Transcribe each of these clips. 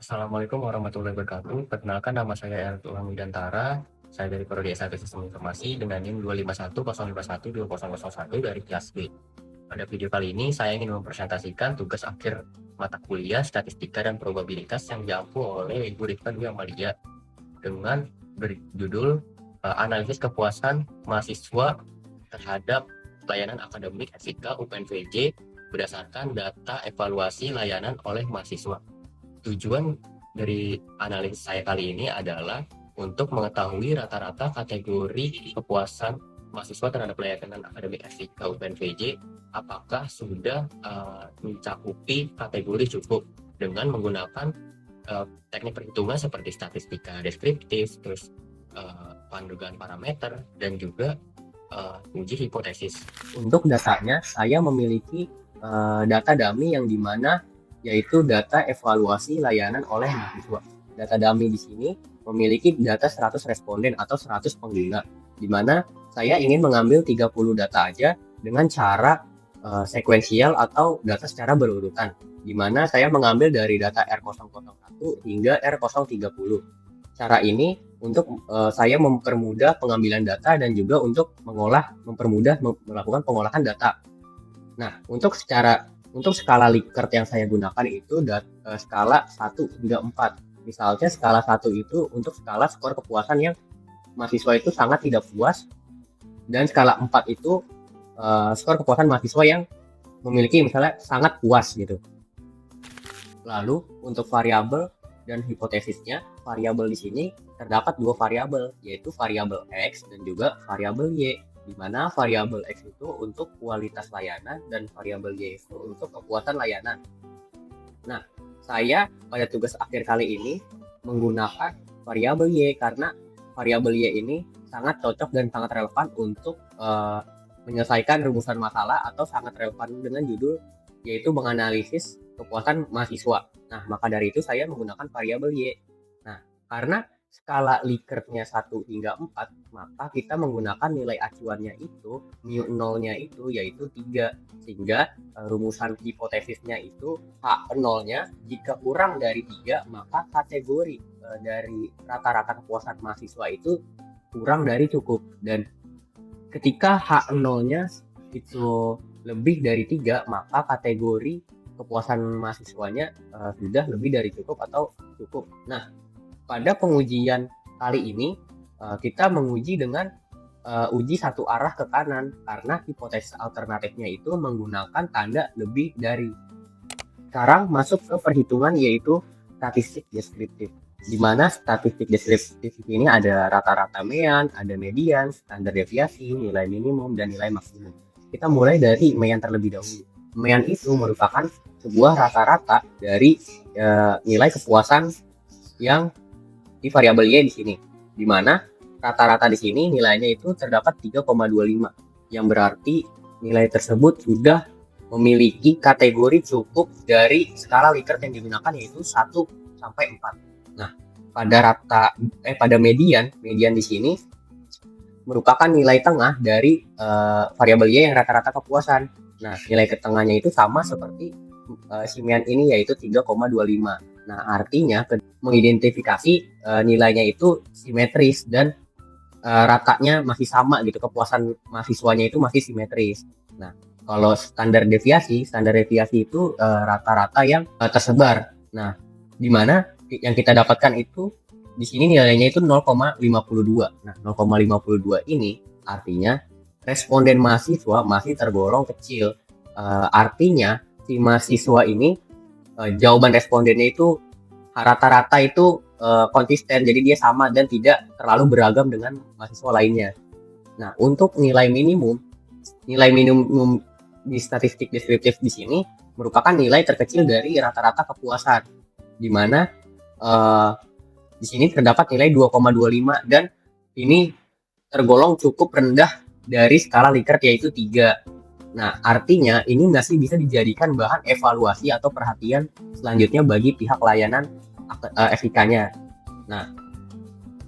Assalamualaikum warahmatullahi wabarakatuh. Perkenalkan nama saya Ertuğrul Widantara. Saya dari Prodi S1 Sistem Informasi dengan NIM 25105120001 dari kelas B. Pada video kali ini saya ingin mempresentasikan tugas akhir mata kuliah Statistika dan Probabilitas yang diampu oleh Ibu Rifka Dwi Amalia dengan berjudul Analisis Kepuasan Mahasiswa terhadap Layanan Akademik FIK UPNVJ berdasarkan data evaluasi layanan oleh mahasiswa. Tujuan dari analisis saya kali ini adalah untuk mengetahui rata-rata kategori kepuasan mahasiswa terhadap layanan akademik FIK UPNVJ apakah sudah mencakupi kategori cukup dengan menggunakan teknik perhitungan seperti statistika deskriptif, terus pendugaan parameter, dan juga uji hipotesis. Untuk datanya, saya memiliki data dummy yang dimana yaitu data evaluasi layanan oleh mahasiswa. Data dummy di sini memiliki data 100 responden atau 100 pengguna, di mana saya ingin mengambil 30 data aja dengan cara sekuensial atau data secara berurutan, di mana saya mengambil dari data R001 hingga R030. Cara ini untuk saya mempermudah pengambilan data dan juga untuk mempermudah melakukan pengolahan data. Nah, untuk skala Likert yang saya gunakan itu skala 1 hingga 4. Misalnya skala 1 itu untuk skala skor kepuasan yang mahasiswa itu sangat tidak puas, dan skala 4 itu skor kepuasan mahasiswa yang memiliki misalnya sangat puas gitu. Lalu untuk variabel dan hipotesisnya, variabel di sini terdapat dua variabel, yaitu variabel X dan juga variabel Y, di mana variabel X itu untuk kualitas layanan dan variabel Y itu untuk kepuasan layanan. Nah, saya pada tugas akhir kali ini menggunakan variabel Y karena variabel Y ini sangat cocok dan sangat relevan untuk menyelesaikan rumusan masalah atau sangat relevan dengan judul, yaitu menganalisis kepuasan mahasiswa. Nah, maka dari itu saya menggunakan variabel Y. Nah, karena skala Likertnya 1 hingga 4, maka kita menggunakan nilai acuannya itu, mu0-nya itu yaitu 3. Sehingga rumusan hipotesisnya itu H0-nya jika kurang dari 3, maka kategori dari rata-rata kepuasan mahasiswa itu kurang dari cukup. Dan ketika H0-nya itu lebih dari 3, maka kategori kepuasan mahasiswanya sudah lebih dari cukup atau cukup. Nah, pada pengujian kali ini kita menguji dengan uji satu arah ke kanan karena hipotesis alternatifnya itu menggunakan tanda lebih dari. Sekarang masuk ke perhitungan, yaitu statistik deskriptif, di mana statistik deskriptif ini ada rata-rata mean, ada median, standar deviasi, nilai minimum, dan nilai maksimum. Kita mulai dari mean terlebih dahulu. Mean itu merupakan sebuah rata-rata dari nilai kepuasan yang di variabel Y di sini, di mana rata-rata di sini nilainya itu terdapat 3,25, yang berarti nilai tersebut sudah memiliki kategori cukup dari skala Likert yang digunakan, yaitu 1 sampai 4. Nah, pada median di sini merupakan nilai tengah dari variabel Y yang rata-rata kepuasan. Nah, nilai ketengahnya itu sama seperti si mean ini, yaitu 3,25. Nah, artinya mengidentifikasi nilainya itu simetris dan ratanya masih sama gitu, kepuasan mahasiswanya itu masih simetris. Nah, kalau standar deviasi itu rata-rata yang tersebar. Nah, di mana yang kita dapatkan itu di sini nilainya itu 0,52. Nah, 0,52 ini artinya responden mahasiswa masih tergolong kecil. Artinya si mahasiswa ini jawaban respondennya itu rata-rata itu konsisten, jadi dia sama dan tidak terlalu beragam dengan mahasiswa lainnya. Nah, untuk nilai minimum di statistik deskriptif di sini merupakan nilai terkecil dari rata-rata kepuasan, di mana di sini terdapat nilai 2,25 dan ini tergolong cukup rendah dari skala Likert, yaitu 3. Nah, artinya ini masih bisa dijadikan bahan evaluasi atau perhatian selanjutnya bagi pihak layanan FIK-nya. Nah,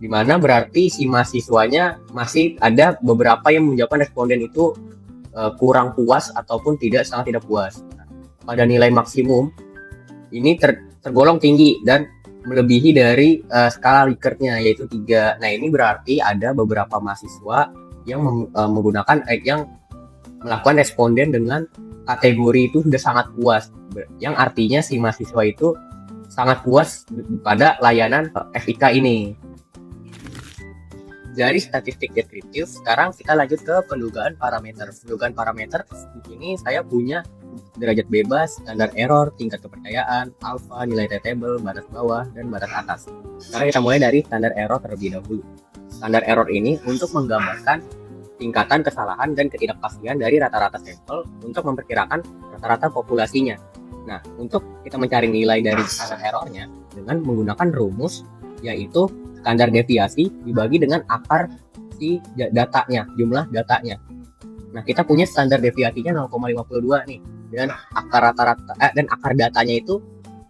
di mana berarti si mahasiswanya masih ada beberapa yang menjawabkan responden itu kurang puas ataupun sangat tidak puas. Pada nilai maksimum ini tergolong tinggi dan melebihi dari skala Likert-nya, yaitu 3. Nah, ini berarti ada beberapa mahasiswa yang menggunakan yang melakukan responden dengan kategori itu sudah sangat puas, yang artinya si mahasiswa itu sangat puas pada layanan FIK ini. Dari statistik deskriptif, sekarang kita lanjut ke pendugaan parameter. Pendugaan parameter di sini saya punya derajat bebas, standar error, tingkat kepercayaan, alfa, nilai T-table, batas bawah, dan batas atas. Sekarang kita mulai dari standar error terlebih dahulu. Standar error ini untuk menggambarkan tingkatan kesalahan dan ketidakpastian dari rata-rata sampel untuk memperkirakan rata-rata populasinya. Nah, untuk kita mencari nilai dari standar errornya dengan menggunakan rumus, yaitu standar deviasi dibagi dengan akar si datanya, jumlah datanya. Nah, kita punya standar deviasinya 0,52 nih, dan akar rata-rata dan akar datanya itu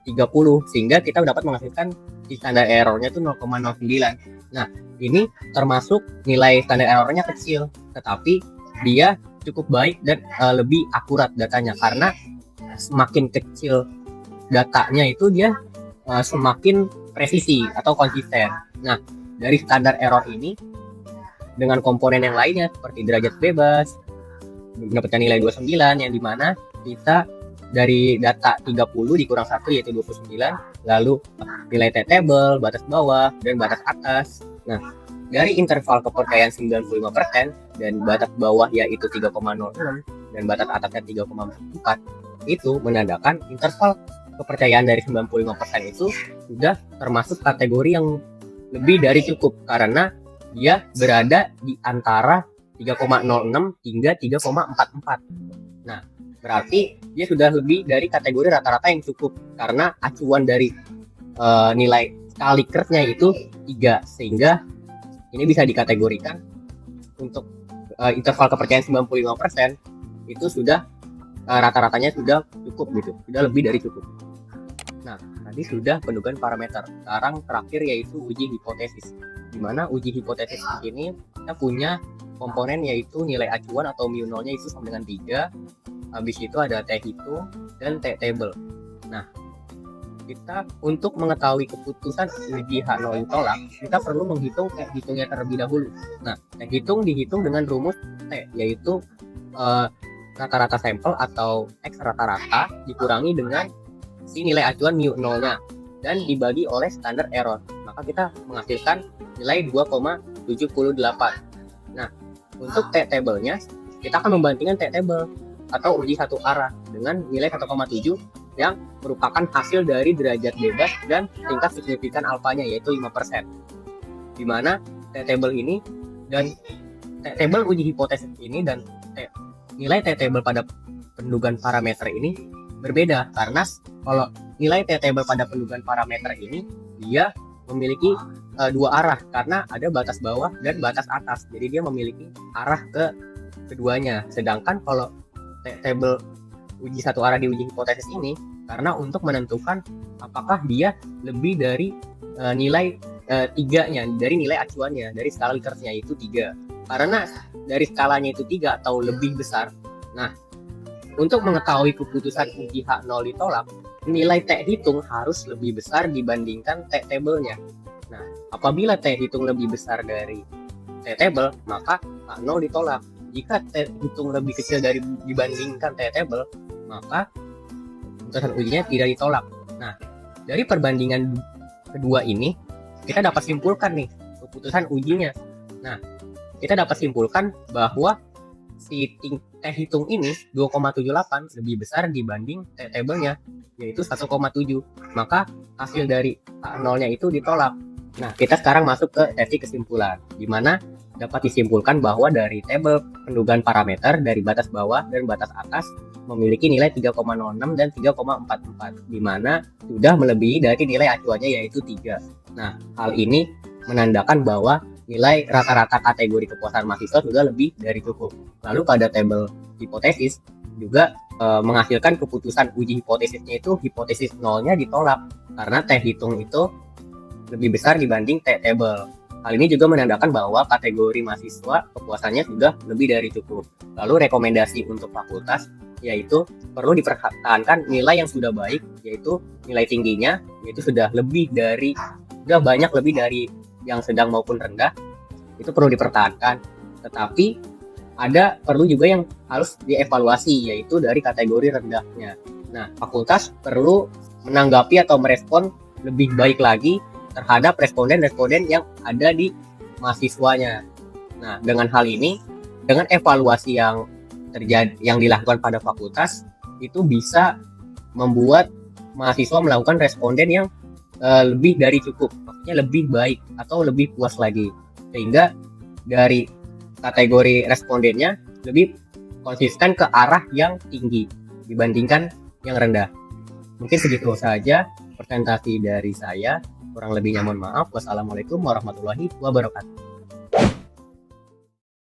30, sehingga kita dapat menghasilkan si standar errornya itu 0,09. Nah, ini termasuk nilai standar errornya kecil, tetapi dia cukup baik dan lebih akurat datanya, karena semakin kecil datanya itu dia semakin presisi atau konsisten. Nah, dari standar error ini dengan komponen yang lainnya seperti derajat bebas mendapatkan nilai 29, yang dimana kita dari data 30 dikurang 1 yaitu 29, lalu nilai T-table, batas bawah, dan batas atas. Nah, dari interval kepercayaan 95% dan batas bawah yaitu 3,06 dan batas atasnya 3,4, itu menandakan interval kepercayaan dari 95% itu sudah termasuk kategori yang lebih dari cukup, karena dia berada di antara 3,06 hingga 3,44. Nah, berarti dia sudah lebih dari kategori rata-rata yang cukup, karena acuan dari nilai skala Likert-nya itu 3, sehingga ini bisa dikategorikan untuk interval kepercayaan 95% itu sudah rata-ratanya sudah cukup gitu, sudah lebih dari cukup. Nah, tadi sudah pendugaan parameter. Sekarang terakhir yaitu uji hipotesis. Di mana uji hipotesis ini kita punya komponen yaitu nilai acuan atau mu0-nya itu sama dengan 3. Habis itu ada T-hitung dan T-table. Nah, kita untuk mengetahui keputusan uji H0 ditolak, kita perlu menghitung T-hitungnya terlebih dahulu. Nah, T-hitung dihitung dengan rumus T, yaitu rata-rata sampel atau X rata-rata dikurangi dengan si nilai acuan mu0-nya dan dibagi oleh standar error. Maka kita menghasilkan nilai 2,78. Nah, untuk T-table-nya kita akan membandingkan T-table atau uji satu arah dengan nilai 1,7 yang merupakan hasil dari derajat bebas dan tingkat signifikan alfanya yaitu 5%. Di mana T-table ini dan T-table uji hipotesis ini dan nilai T-table pada pendugaan parameter ini berbeda, karena kalau nilai T-table pada pendugaan parameter ini dia memiliki dua arah, karena ada batas bawah dan batas atas, jadi dia memiliki arah ke keduanya. Sedangkan kalau T-table uji satu arah di uji hipotesis ini, karena untuk menentukan apakah dia lebih dari nilai 3-nya, dari nilai acuannya, dari skala Likert-nya itu 3. Karena dari skalanya itu 3 atau lebih besar. Nah, untuk mengetahui keputusan uji H0 ditolak, nilai T-hitung harus lebih besar dibandingkan T-table-nya. Nah, apabila T-hitung lebih besar dari T-table, maka H0 ditolak. Jika T-hitung lebih kecil dari dibandingkan T-table, maka keputusan ujinya tidak ditolak. Nah, dari perbandingan kedua ini, kita dapat simpulkan nih keputusan ujinya. Nah, kita dapat simpulkan bahwa si T-hitung ini 2,78 lebih besar dibanding T-table-nya, yaitu 1,7. Maka hasil dari H0-nya itu ditolak. Nah, kita sekarang masuk ke sesi kesimpulan, di mana dapat disimpulkan bahwa dari tabel pendugaan parameter dari batas bawah dan batas atas memiliki nilai 3,06 dan 3,44, di mana sudah melebihi dari nilai acuannya yaitu 3. Nah, hal ini menandakan bahwa nilai rata-rata kategori kepuasan mahasiswa sudah lebih dari cukup. Lalu pada tabel hipotesis juga menghasilkan keputusan uji hipotesisnya itu hipotesis nolnya ditolak karena T-hitung itu lebih besar dibanding T-table. Hal ini juga menandakan bahwa kategori mahasiswa kepuasannya sudah lebih dari cukup. Lalu rekomendasi untuk fakultas yaitu perlu dipertahankan nilai yang sudah baik, yaitu nilai tingginya yaitu sudah banyak lebih dari yang sedang maupun rendah, itu perlu dipertahankan. Tetapi perlu juga yang harus dievaluasi, yaitu dari kategori rendahnya. Nah, fakultas perlu menanggapi atau merespon lebih baik lagi terhadap responden-responden yang ada di mahasiswanya. Nah, dengan hal ini, dengan evaluasi yang dilakukan pada fakultas, itu bisa membuat mahasiswa melakukan responden yang lebih dari cukup, maksudnya lebih baik atau lebih puas lagi, sehingga dari kategori respondennya lebih konsisten ke arah yang tinggi dibandingkan yang rendah. Mungkin segitu saja presentasi dari saya. Kurang lebihnya mohon maaf. Wassalamualaikum warahmatullahi wabarakatuh.